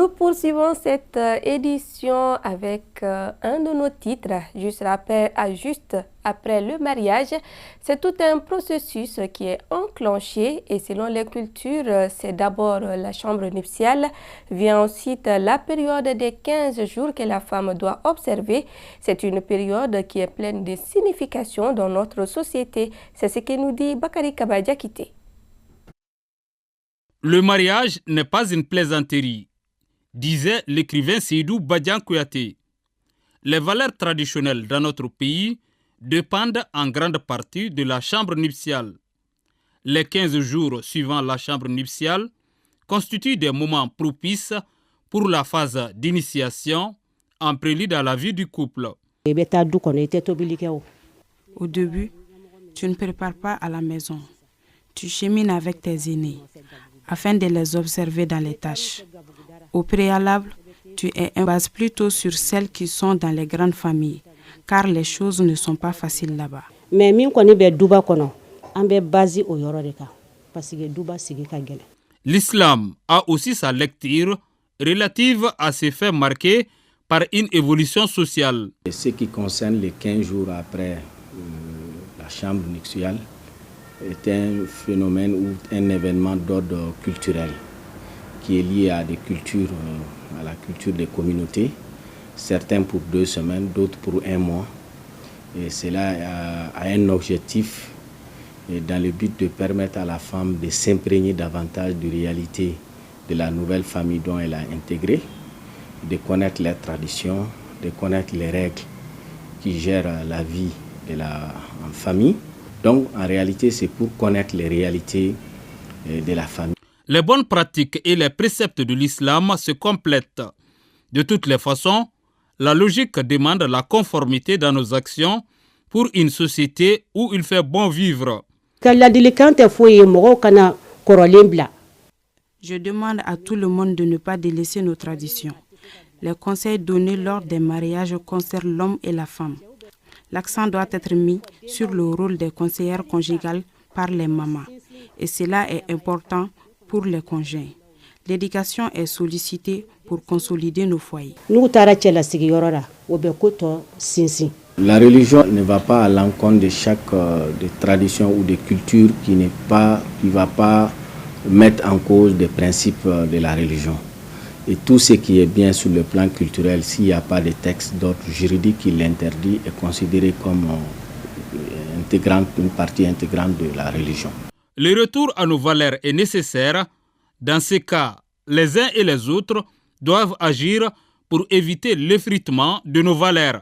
Nous poursuivons cette édition avec un de nos titres, juste après le mariage. C'est tout un processus qui est enclenché et selon les cultures, c'est d'abord la chambre nuptiale, vient ensuite la période des 15 jours que la femme doit observer. C'est une période qui est pleine de significations dans notre société. C'est ce que nous dit Bakari Kaba Diakité. Le mariage n'est pas une plaisanterie, disait l'écrivain Seydou Badian Kouyaté. Les valeurs traditionnelles dans notre pays dépendent en grande partie de la chambre nuptiale. Les 15 jours suivant la chambre nuptiale constituent des moments propices pour la phase d'initiation en prélude à la vie du couple. Au début, tu ne prépares pas à la maison. Tu chemines avec tes aînés afin de les observer dans les tâches. Au préalable, tu bases plutôt sur celles qui sont dans les grandes familles, car les choses ne sont pas faciles là-bas. L'islam a aussi sa lecture relative à ces faits marqués par une évolution sociale. Ce qui concerne les 15 jours après la chambre nuptiale est un phénomène ou un événement d'ordre culturel qui est lié à des cultures, à la culture des communautés, certains pour 2 semaines, d'autres pour 1 mois. Et cela a un objectif dans le but de permettre à la femme de s'imprégner davantage de réalité de la nouvelle famille dont elle a intégré, de connaître les traditions, de connaître les règles qui gèrent la vie de la famille. Donc, en réalité, c'est pour connaître les réalités de la famille. Les bonnes pratiques et les préceptes de l'islam se complètent. De toutes les façons, la logique demande la conformité dans nos actions pour une société où il fait bon vivre. Je demande à tout le monde de ne pas délaisser nos traditions. Les conseils donnés lors des mariages concernent l'homme et la femme. L'accent doit être mis sur le rôle des conseillères conjugales par les mamans. Et cela est important pour les conjoints. L'éducation est sollicitée pour consolider nos foyers. La religion ne va pas à l'encontre de chaque de tradition ou de culture qui ne va pas mettre en cause des principes de la religion. Et tout ce qui est bien sur le plan culturel, s'il n'y a pas de texte d'ordre juridique qui l'interdit, est considéré comme une partie intégrante de la religion. Le retour à nos valeurs est nécessaire. Dans ces cas, les uns et les autres doivent agir pour éviter l'effritement de nos valeurs.